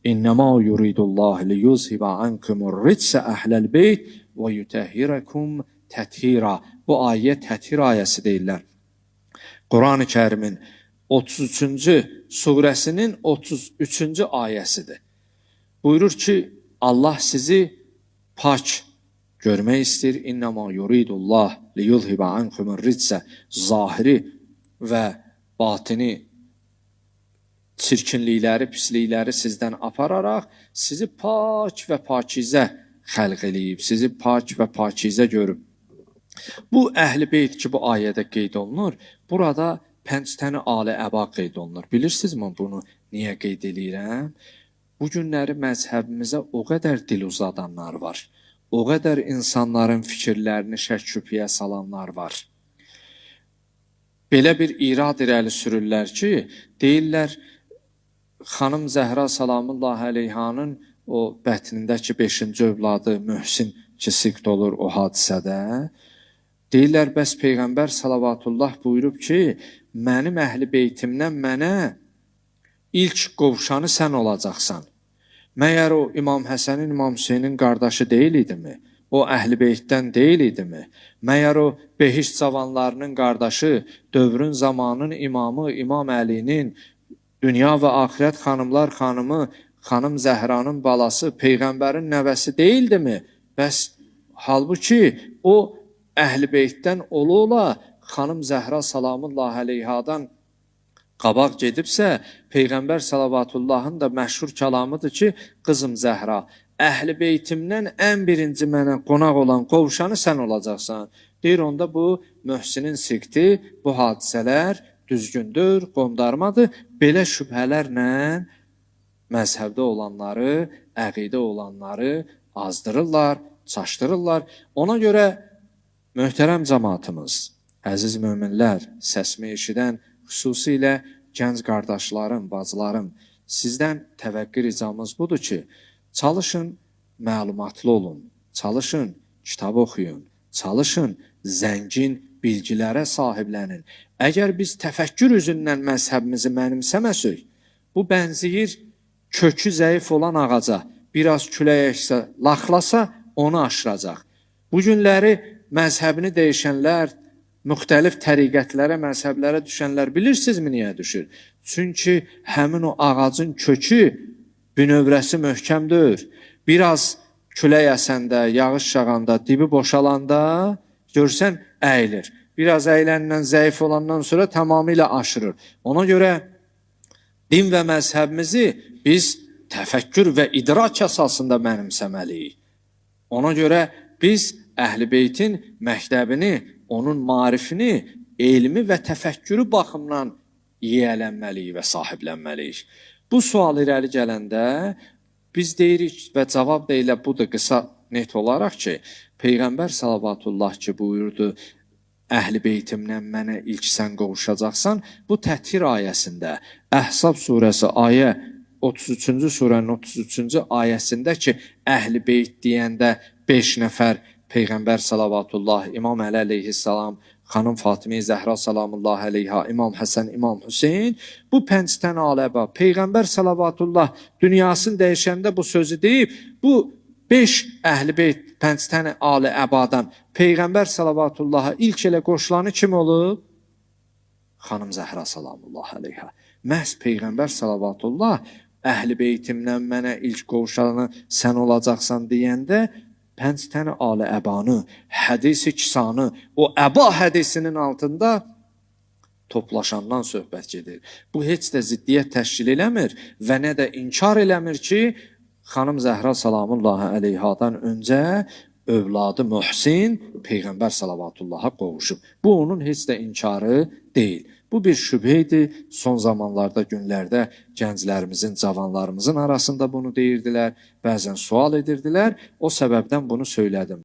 İnnəmə yuridullah liyuzhibə ankumur ritsə əhləl beyt və yutəhhirəkum təthira. Bu ayə təthir ayəsi deyirlər. Quran-ı Kərimin 33-cü surəsinin 33-cü ayəsidir. Buyurur ki, Allah sizi pak görmək istəyir. İnnəmə yuridullah liyuzhibə ankumur ritsə, zahiri və batini çirkinlikləri, pislikləri sizdən apararaq sizi pak və pakizə xəlq eləyib, sizi pak və pakizə görüb. Bu əhl-i beyt ki, bu ayədə qeyd olunur, burada 5 dənə ali-əba qeyd olunur. Bilirsinizmi bunu niyə qeyd edirəm? Bu günləri məzhəbimizə o qədər dil uzadanlar var, o qədər insanların fikirlərini şək-şübhəyə salanlar var. Belə bir irad irəli sürürlər ki, deyirlər, Xanım Zəhra Salamullahi Aleyhanın o bətnindəki 5-ci övladı Möhsin ki, siqt olur o hadisədə. Deyirlər, bəs Peyğəmbər Salavatullah buyurub ki, mənim əhl-i beytimdən mənə ilk qovuşanı sən olacaqsan. Məyər o İmam Həsənin, İmam Hüseynin qardaşı deyil idimi? O əhl-i beytdən deyil idimi? Məyər o Behiş cavanlarının qardaşı, dövrün zamanın imamı İmam Əlinin, dünya və axirət xanımlar xanımı, Xanım Zəhranın balası, Peyğəmbərin nəvəsi deyildimi? Bəs halbuki o əhl-i beytdən ola-ola Xanım Zəhra Salamullahi Aleyhadan qabaq gedibsə, Peyğəmbər Salavatullahın da məşhur kəlamıdır ki, qızım Zəhra, əhl-i beytimdən ən birinci mənə qonaq olan qovuşanı sən olacaqsan. Deyir, onda bu Möhsinin siqti, bu hadisələr düzgündür, qondarmadır. Belə şübhələrlə məzhəbdə olanları, əqidə olanları azdırırlar, çaşdırırlar. Ona görə möhtərəm cəmaatımız, əziz möminlər, səsimi eşidən xüsusilə gənc qardaşlarım, bacılarım, sizdən təvəqqi ricamız budur ki, çalışın, məlumatlı olun, çalışın, kitab oxuyun, çalışın, zəngin bilgilərə sahiblənin. Əgər biz təfəkkür üzündən məzhəbimizi mənimsəməsək, bu bənziyir kökü zəif olan ağaca, biraz külək əksə, laxlasa onu aşıracaq. Bu günləri məzhəbini dəyişənlər, müxtəlif təriqətlərə, məzhəblərə düşənlər bilirsinizmi niyə düşür? Çünki həmin o ağacın kökü, bünövrəsi möhkəmdir. Biraz külək əsəndə, yağış yağanda, dibi boşalanda görsən əyilir. Biraz əyləndən, zəif olandan sonra tamamilə aşırır. Ona görə din və məzhəbimizi biz təfəkkür və idrak əsasında mənimsəməliyik. Ona görə biz Əhl-i Beytin məktəbini, onun marifini, elmi və təfəkkürü baxımdan yiyələnməliyik və sahiblənməliyik. Bu sual irəli gələndə biz deyirik və cavab da elə budur qısa net olaraq ki, Peyğəmbər Salavatullah ki buyurdu, Əhl-i beytimdən mənə ilk sən qovuşacaqsan, bu təthir ayəsində, Əhzab surəsi ayə 33-cü surənin 33-cü ayəsində ki, Əhl-i beyt deyəndə 5 nəfər Peyğəmbər Salavatullah, İmam Əli əleyhissalam, Xanım Fatimə Zəhra Salamullahi əleyha, İmam Həsən, İmam Hüseyin, bu 5 dənə aləbə, Peyğəmbər Salavatullah dünyasını dəyişəndə bu sözü deyib, bu 5 əhl-i beyt, 5 dənə ali-əbadan Peyğəmbər Salavatullah'a ilk elə qoşulanı kim olub? Xanım Zəhra Salamullahi əleyha. Məhz Peyğəmbər Salavatullah əhl-i beytimdən mənə ilk qovuşanı sən olacaqsan deyəndə 5 dənə ali-əbanı, hədisi kisanı, o əba hədisinin altında toplaşandan söhbət gedir. Bu heç də ziddiyyət təşkil eləmir və nə də inkar eləmir ki, Xanım Zəhra Salamullahi əleyhadan öncə övladı Möhsin Peyğəmbər Salavatullah'a qovuşub. Bu onun heç də inkarı deyil. Bu bir şübhə idi. Son zamanlarda, günlərdə gənclərimizin, cavanlarımızın arasında bunu deyirdilər, bəzən sual edirdilər. O səbəbdən bunu söylədim.